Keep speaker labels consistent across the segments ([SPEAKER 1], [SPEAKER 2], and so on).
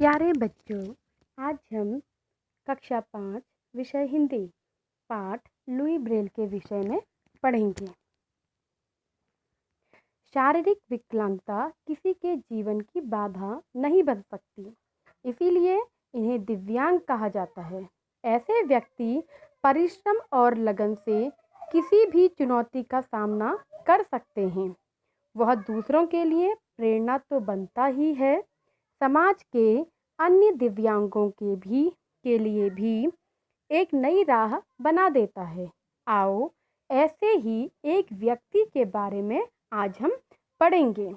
[SPEAKER 1] प्यारे बच्चों, आज हम कक्षा 5 विषय हिंदी पाठ लुई ब्रेल के विषय में पढ़ेंगे। शारीरिक विकलांगता किसी के जीवन की बाधा नहीं बन सकती, इसीलिए इन्हें दिव्यांग कहा जाता है। ऐसे व्यक्ति परिश्रम और लगन से किसी भी चुनौती का सामना कर सकते हैं। वह दूसरों के लिए प्रेरणा तो बनता ही है, समाज के अन्य दिव्यांगों के लिए भी एक नई राह बना देता है। आओ ऐसे ही एक व्यक्ति के बारे में आज हम पढ़ेंगे।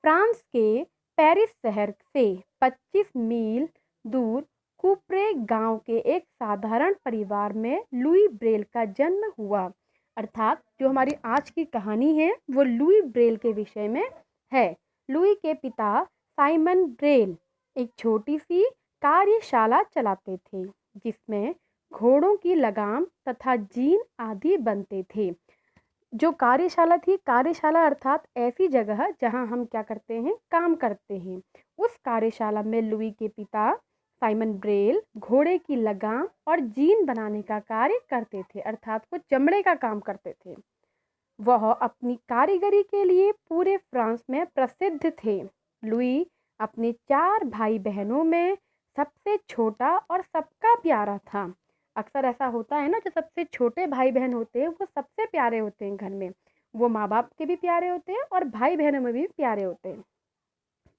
[SPEAKER 1] फ्रांस के पेरिस शहर से 25 मील दूर कुप्रे गांव के एक साधारण परिवार में लुई ब्रेल का जन्म हुआ। अर्थात जो हमारी आज की कहानी है वो लुई ब्रेल के विषय में है। लुई के पिता साइमन ब्रेल एक छोटी सी कार्यशाला चलाते थे, जिसमें घोड़ों की लगाम तथा जीन आदि बनते थे। जो कार्यशाला अर्थात ऐसी जगह जहां हम क्या करते हैं, काम करते हैं। उस कार्यशाला में लुई के पिता साइमन ब्रेल घोड़े की लगाम और जीन बनाने का कार्य करते थे, अर्थात वो चमड़े का काम करते थे। वह अपनी कारीगरी के लिए पूरे फ्रांस में प्रसिद्ध थे। लुई अपने 4 भाई बहनों में सबसे छोटा और सबका प्यारा था। अक्सर ऐसा होता है ना, जो सबसे छोटे भाई बहन होते हैं वो सबसे प्यारे होते हैं घर में। वो माँ बाप के भी प्यारे होते हैं और भाई बहनों में भी प्यारे होते हैं।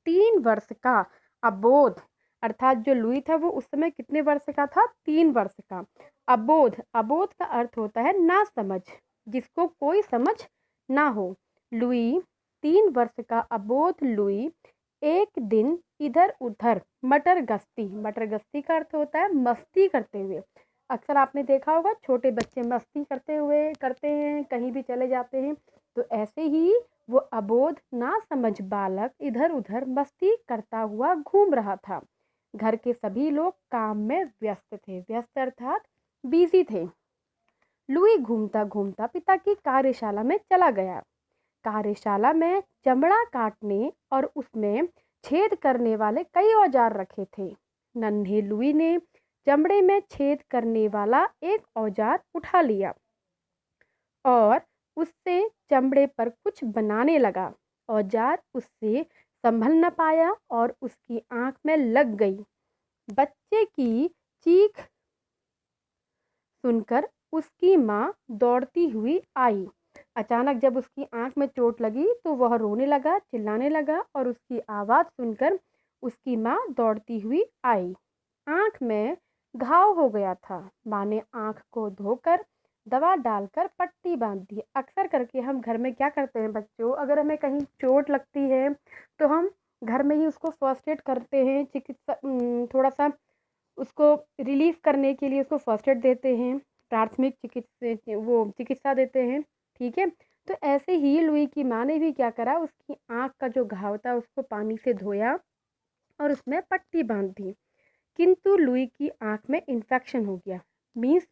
[SPEAKER 1] 3 वर्ष का अबोध, अर्थात जो लुई था वो उस समय कितने वर्ष का था? 3 वर्ष का। अबोध का अर्थ होता है ना समझ, जिसको कोई समझ ना हो। लुई 3 वर्ष का अबोध लुई एक दिन इधर उधर मटर गश्ती का अर्थ होता है मस्ती करते हुए। अक्सर आपने देखा होगा छोटे बच्चे मस्ती करते हैं, कहीं भी चले जाते हैं। तो ऐसे ही वो अबोध ना समझ बालक इधर उधर मस्ती करता हुआ घूम रहा था। घर के सभी लोग काम में व्यस्त अर्थात बिजी थे। लुई घूमता घूमता पिता की कार्यशाला में चला गया। कार्यशाला में चमड़ा काटने और उसमें छेद करने वाले कई औजार रखे थे। नन्हे लुई ने चमड़े में छेद करने वाला एक औजार उठा लिया और उससे चमड़े पर कुछ बनाने लगा। औजार उससे संभल न पाया और उसकी आंख में लग गई। बच्चे की चीख सुनकर उसकी माँ दौड़ती हुई आई। अचानक जब उसकी आंख में चोट लगी तो वह रोने लगा, चिल्लाने लगा और उसकी आवाज़ सुनकर उसकी माँ दौड़ती हुई आई। आंख में घाव हो गया था। माँ ने आंख को धोकर दवा डालकर पट्टी बांध दी। अक्सर करके हम घर में क्या करते हैं बच्चों, अगर हमें कहीं चोट लगती है तो हम घर में ही उसको फर्स्ट एड करते हैं। थोड़ा सा उसको रिलीफ करने के लिए उसको फर्स्ट एड देते हैं, प्राथमिक चिकित्सा देते हैं। ठीक है, तो ऐसे ही लुई की माँ ने भी क्या करा, उसकी आंख का जो घाव था उसको पानी से धोया और उसमें पट्टी बांध दी। किंतु लुई की आंख में इन्फेक्शन हो गया।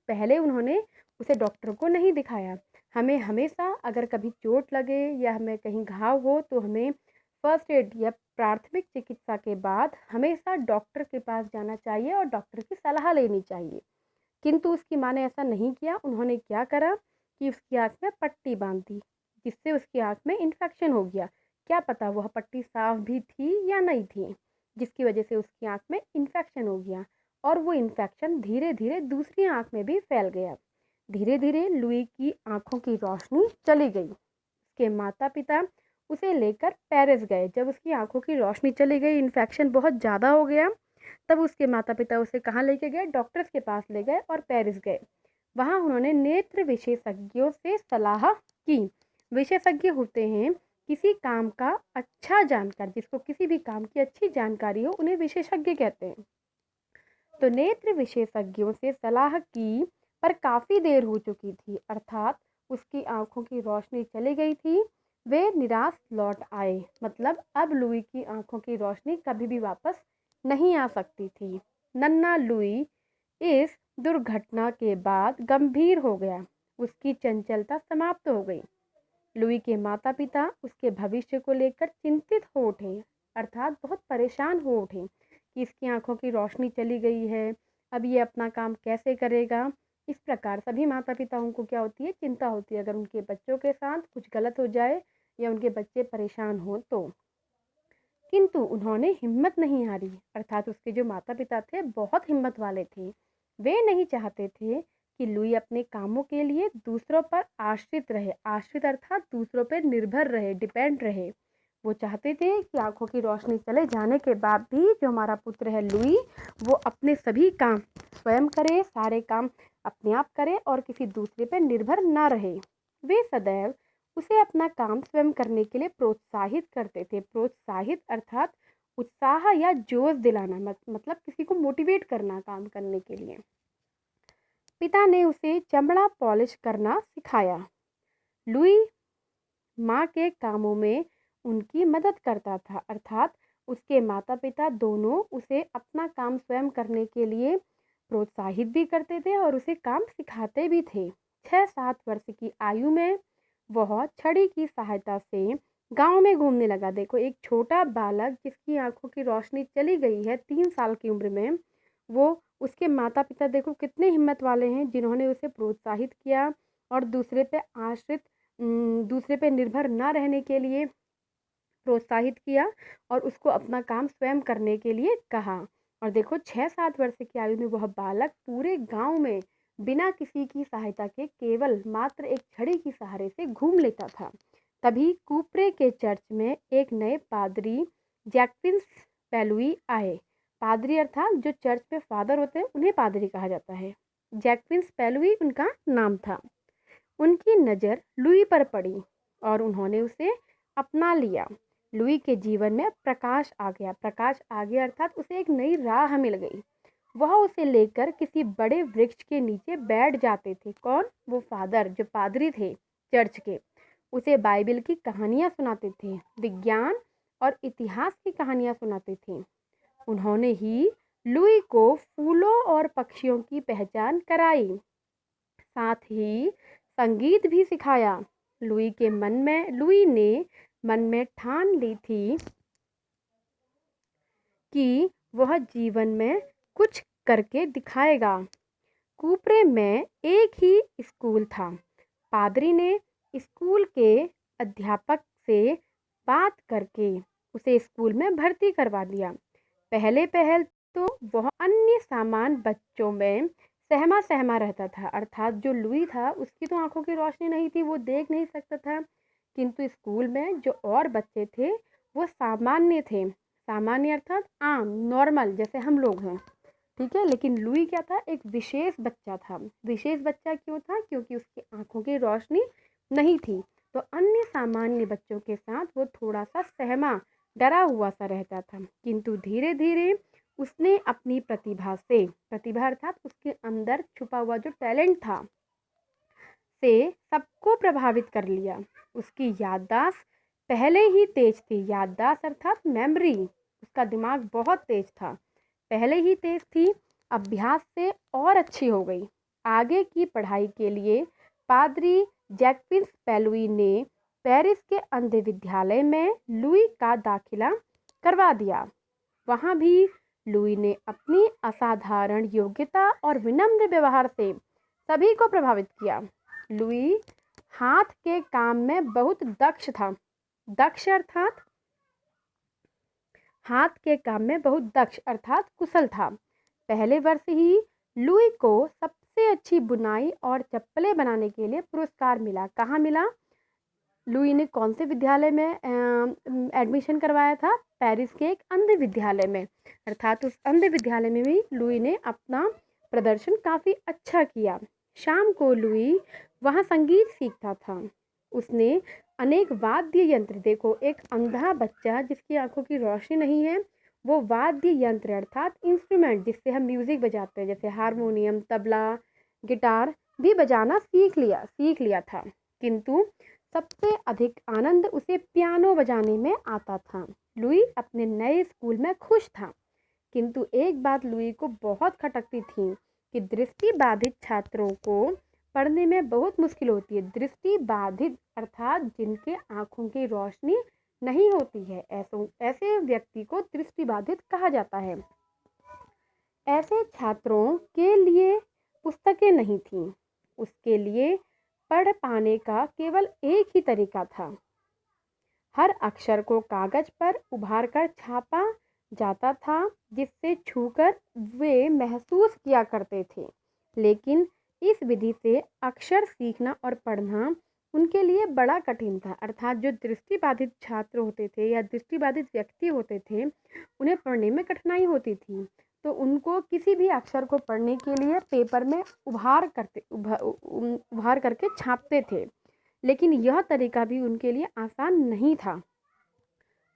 [SPEAKER 1] पहले उन्होंने उसे डॉक्टर को नहीं दिखाया। हमें हमेशा अगर कभी चोट लगे या हमें कहीं घाव हो तो हमें फर्स्ट एड या प्राथमिक चिकित्सा के बाद हमेशा डॉक्टर के पास जाना चाहिए और डॉक्टर की सलाह लेनी चाहिए। किंतु उसकी माँ ने ऐसा नहीं किया। उन्होंने क्या करा कि उसकी आंख में पट्टी बांध दी, जिससे उसकी आंख में इन्फेक्शन हो गया। क्या पता वह पट्टी साफ भी थी या नहीं थी, जिसकी वजह से उसकी आंख में इन्फेक्शन हो गया और वो इन्फेक्शन धीरे धीरे दूसरी आंख में भी फैल गया। धीरे धीरे लुई की आंखों की रोशनी चली गई। उसके माता पिता उसे लेकर पेरिस गए। जब उसकी आंखों की रोशनी चली गई, इन्फेक्शन बहुत ज़्यादा हो गया, तब उसके माता पिता उसे कहाँ लेके गए? डॉक्टर्स के पास ले गए और पेरिस गए। वहाँ उन्होंने नेत्र विशेषज्ञों से सलाह की। विशेषज्ञ होते हैं किसी काम का अच्छा जानकार, जिसको किसी भी काम की अच्छी जानकारी हो, उन्हें विशेषज्ञ कहते हैं। तो नेत्र विशेषज्ञों से सलाह की, पर काफ़ी देर हो चुकी थी, अर्थात उसकी आंखों की रोशनी चली गई थी। वे निराश लौट आए, मतलब अब लुई की आंखों की रोशनी कभी भी वापस नहीं आ सकती थी। नन्हा लुई इस दुर्घटना के बाद गंभीर हो गया। उसकी चंचलता समाप्त हो गई। लुई के माता पिता उसके भविष्य को लेकर चिंतित हो उठे। अर्थात बहुत परेशान हो उठे कि इसकी आँखों की रोशनी चली गई है, अब ये अपना काम कैसे करेगा। इस प्रकार सभी माता-पिताओं को क्या होती है, चिंता होती है अगर उनके बच्चों के साथ कुछ गलत हो जाए या उनके बच्चे परेशान हों तो। किंतु उन्होंने हिम्मत नहीं हारी, अर्थात उसके जो माता-पिता थे बहुत हिम्मत वाले थे। वे नहीं चाहते थे कि लुई अपने कामों के लिए दूसरों पर आश्रित रहे, आश्रित अर्थात दूसरों पर निर्भर रहे, डिपेंड रहे। वो चाहते थे कि आँखों की रोशनी चले जाने के बाद भी जो हमारा पुत्र है लुई, वो अपने सभी काम स्वयं करे, सारे काम अपने आप करे और किसी दूसरे पर निर्भर ना रहे। वे सदैव उसे अपना काम स्वयं करने के लिए प्रोत्साहित करते थे। प्रोत्साहित अर्थात उत्साह या जोश दिलाना, मतलब किसी को मोटिवेट करना काम करने के लिए। पिता ने उसे चमड़ा पॉलिश करना सिखाया। लुई माँ के कामों में उनकी मदद करता था, अर्थात उसके माता पिता दोनों उसे अपना काम स्वयं करने के लिए प्रोत्साहित भी करते थे और उसे काम सिखाते भी थे। 6-7 वर्ष की आयु में वह छड़ी की सहायता से गांव में घूमने लगा। देखो, एक छोटा बालक जिसकी आंखों की रोशनी चली गई है 3 साल की उम्र में, वो उसके माता पिता देखो कितने हिम्मत वाले हैं जिन्होंने उसे प्रोत्साहित किया और दूसरे पे निर्भर ना रहने के लिए प्रोत्साहित किया और उसको अपना काम स्वयं करने के लिए कहा। और देखो 6-7 वर्ष की आयु में वह बालक पूरे गांव में बिना किसी की सहायता के केवल मात्र एक छड़ी की सहारे से घूम लेता था। तभी कूपरे के चर्च में एक नए पादरी जैक्विन पेलुई आए। पादरी अर्थात जो चर्च में फादर होते हैं उन्हें पादरी कहा जाता है। जैक्विन पेलुई उनका नाम था। उनकी नज़र लुई पर पड़ी और उन्होंने उसे अपना लिया। लुई के जीवन में प्रकाश आ गया। प्रकाश आ गया अर्थात उसे एक नई राह मिल गई। वह उसे लेकर किसी बड़े वृक्ष के नीचे बैठ जाते थे। कौन? वो फादर जो पादरी थे चर्च के। उसे बाइबल की कहानियाँ सुनाते थे, विज्ञान और इतिहास की कहानियाँ सुनाते थे। उन्होंने ही लुई को फूलों और पक्षियों की पहचान कराई, साथ ही संगीत भी सिखाया। लुई ने मन में ठान ली थी कि वह जीवन में कुछ करके दिखाएगा। कूपरे में एक ही स्कूल था। पादरी ने स्कूल के अध्यापक से बात करके उसे स्कूल में भर्ती करवा दिया। पहले पहल तो वह अन्य सामान बच्चों में सहमा सहमा रहता था, अर्थात जो लुई था उसकी तो आंखों की रोशनी नहीं थी, वो देख नहीं सकता था। किंतु स्कूल में जो और बच्चे थे वो सामान्य थे। सामान्य अर्थात आम, नॉर्मल, जैसे हम लोग हैं, ठीक है। लेकिन लुई क्या था? एक विशेष बच्चा था। विशेष बच्चा क्यों था? क्योंकि उसकी आंखों की रोशनी नहीं थी, तो अन्य सामान्य बच्चों के साथ वो थोड़ा सा सहमा, डरा हुआ सा रहता था। किंतु धीरे धीरे उसने अपनी प्रतिभा से, प्रतिभा अर्थात उसके अंदर छुपा हुआ जो टैलेंट था, से सबको प्रभावित कर लिया। उसकी याददाश्त पहले ही तेज थी। याददाश्त अर्थात मेमोरी, उसका दिमाग बहुत तेज था, पहले ही तेज थी, अभ्यास से और अच्छी हो गई। आगे की पढ़ाई के लिए पादरी जैक्विन पेलुई ने पेरिस के अंध विद्यालय में लुई का दाखिला करवा दिया। वहाँ भी लुई ने अपनी असाधारण योग्यता और विनम्र व्यवहार से सभी को प्रभावित किया। लुई हाथ के काम में बहुत दक्ष था। दक्ष अर्थात हाथ के काम में बहुत दक्ष अर्थात कुशल था। पहले वर्ष ही लुई को सबसे अच्छी बुनाई और चप्पलें बनाने के लिए पुरस्कार मिला। कहाँ मिला? लुई ने कौन से विद्यालय में एडमिशन करवाया था? पेरिस के एक अंध विद्यालय में, अर्थात उस अंध विद्यालय में भी लुई ने अपना प्रदर्शन काफ़ी अच्छा किया। शाम को लुई वहाँ संगीत सीखता था। उसने अनेक वाद्य यंत्र, देखो एक अंधा बच्चा जिसकी आंखों की रोशनी नहीं है, वो वाद्य यंत्र अर्थात इंस्ट्रूमेंट जिससे हम म्यूज़िक बजाते हैं, जैसे हारमोनियम, तबला, गिटार भी बजाना सीख लिया था। किंतु सबसे अधिक आनंद उसे पियानो बजाने में आता था। लुई अपने नए स्कूल में खुश था, किंतु एक बात लुई को बहुत खटकती थी कि दृष्टि बाधित छात्रों को पढ़ने में बहुत मुश्किल होती है। दृष्टि बाधित अर्थात जिनके आँखों की रोशनी नहीं होती है, ऐसे व्यक्ति को दृष्टिबाधित कहा जाता है। ऐसे छात्रों के लिए पुस्तकें नहीं थीं, उसके लिए पढ़ पाने का केवल एक ही तरीका था। हर अक्षर को कागज पर उभार कर छापा जाता था, जिससे छूकर वे महसूस किया करते थे। लेकिन इस विधि से अक्षर सीखना और पढ़ना उनके लिए बड़ा कठिन था। अर्थात जो दृष्टिबाधित छात्र होते थे या दृष्टिबाधित व्यक्ति होते थे, उन्हें पढ़ने में कठिनाई होती थी। तो उनको किसी भी अक्षर को पढ़ने के लिए पेपर में उभार करके छापते थे, लेकिन यह तरीका भी उनके लिए आसान नहीं था।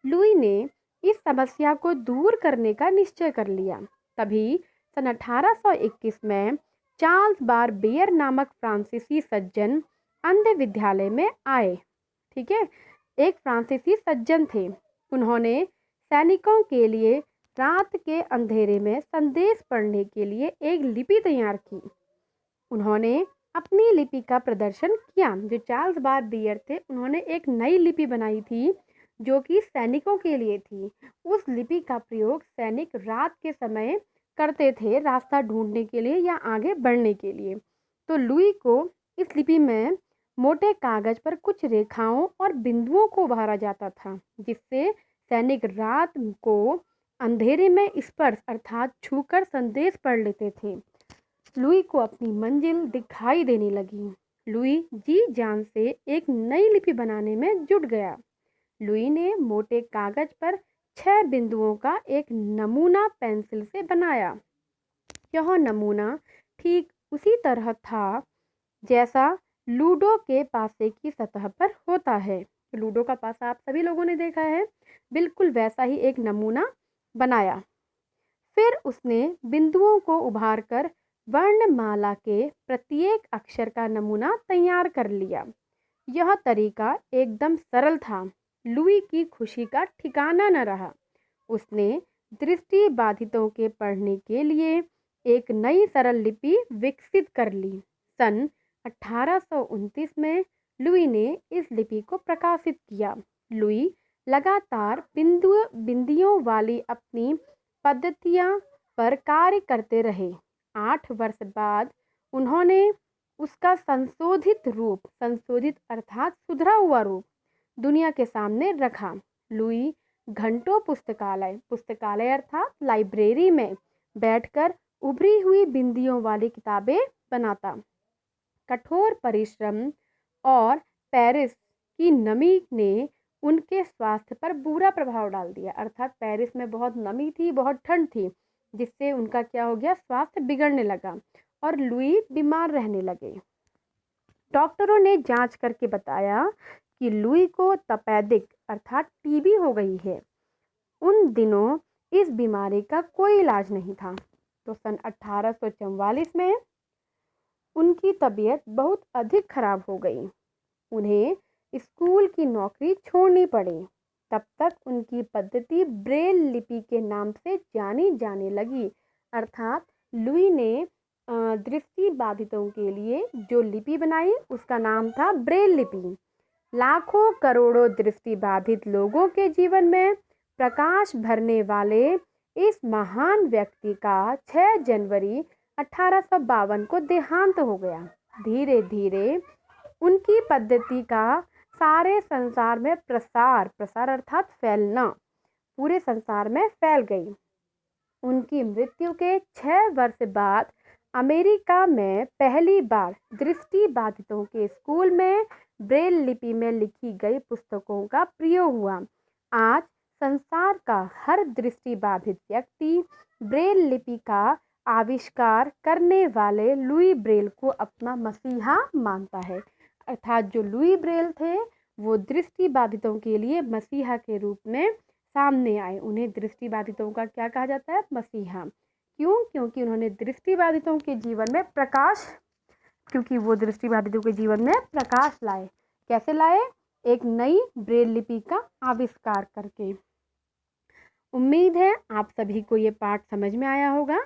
[SPEAKER 1] लुई ने इस समस्या को दूर करने का निश्चय कर लिया। तभी सन 1821 में चार्ल्स बार बेयर नामक फ्रांसीसी सज्जन अंध विद्यालय में आए। ठीक है, एक फ्रांसीसी सज्जन थे। उन्होंने सैनिकों के लिए रात के अंधेरे में संदेश पढ़ने के लिए एक लिपि तैयार की। उन्होंने अपनी लिपि का प्रदर्शन किया। जो चार्ल्स बार बेयर थे, उन्होंने एक नई लिपि बनाई थी जो कि सैनिकों के लिए थी। उस लिपि का प्रयोग सैनिक रात के समय करते थे, रास्ता ढूंढने के लिए या आगे बढ़ने के लिए। तो लुई को इस लिपि में मोटे कागज पर कुछ रेखाओं और बिंदुओं को उभारा जाता था, जिससे सैनिक रात को अंधेरे में स्पर्श अर्थात छूकर संदेश पढ़ लेते थे। लुई को अपनी मंजिल दिखाई देने लगी। लुई जी जान से एक नई लिपि बनाने में जुट गया। लुई ने मोटे कागज पर 6 बिंदुओं का एक नमूना पेंसिल से बनाया। यह नमूना ठीक उसी तरह था जैसा लूडो के पासे की सतह पर होता है। लूडो का पासा आप सभी लोगों ने देखा है, बिल्कुल वैसा ही एक नमूना बनाया। फिर उसने बिंदुओं को उभार कर वर्णमाला के प्रत्येक अक्षर का नमूना तैयार कर लिया। यह तरीका एकदम सरल था। लुई की खुशी का ठिकाना न रहा। उसने दृष्टिबाधितों के पढ़ने के लिए एक नई सरल लिपि विकसित कर ली। सन 1829 में लुई ने इस लिपि को प्रकाशित किया। लुई लगातार बिंदियों वाली अपनी पद्धतियां पर कार्य करते रहे। 8 वर्ष बाद उन्होंने उसका संशोधित अर्थात सुधरा हुआ रूप दुनिया के सामने रखा। लुई घंटों पुस्तकालय अर्थात लाइब्रेरी में बैठकर उभरी हुई बिंदियों वाली किताबें बनाता। कठोर परिश्रम और पेरिस की नमी ने उनके स्वास्थ्य पर बुरा प्रभाव डाल दिया। अर्थात पेरिस में बहुत नमी थी, बहुत ठंड थी, जिससे उनका क्या हो गया, स्वास्थ्य बिगड़ने लगा और लुई बीमार रहने लगे। डॉक्टरों ने जांच करके बताया कि लुई को तपेदिक अर्थात टीबी हो गई है। उन दिनों इस बीमारी का कोई इलाज नहीं था। तो सन 1844 में उनकी तबीयत बहुत अधिक खराब हो गई। उन्हें स्कूल की नौकरी छोड़नी पड़ी। तब तक उनकी पद्धति ब्रेल लिपि के नाम से जानी जाने लगी। अर्थात लुई ने दृष्टिबाधितों के लिए जो लिपि बनाई उसका नाम था ब्रेल लिपि। लाखों करोड़ों दृष्टिबाधित लोगों के जीवन में प्रकाश भरने वाले इस महान व्यक्ति का 6 जनवरी 1852 को देहांत हो गया। धीरे धीरे उनकी पद्धति का सारे संसार में प्रसार अर्थात फैलना पूरे संसार में फैल गई। उनकी मृत्यु के 6 वर्ष बाद अमेरिका में पहली बार दृष्टिबाधितों के स्कूल में ब्रेल लिपि में लिखी गई पुस्तकों का प्रयोग हुआ। आज संसार का हर दृष्टिबाधित व्यक्ति ब्रेल लिपि का आविष्कार करने वाले लुई ब्रेल को अपना मसीहा मानता है। अर्थात जो लुई ब्रेल थे वो दृष्टिबाधितों के लिए मसीहा के रूप में सामने आए। उन्हें दृष्टिबाधितों का क्या कहा जाता है, मसीहा। क्यों? क्योंकि उन्होंने दृष्टिबाधितों के जीवन में प्रकाश लाए। कैसे लाए? एक नई ब्रेल लिपि का आविष्कार करके। उम्मीद है आप सभी को ये पाठ समझ में आया होगा।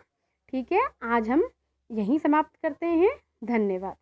[SPEAKER 1] ठीक है, आज हम यहीं समाप्त करते हैं। धन्यवाद।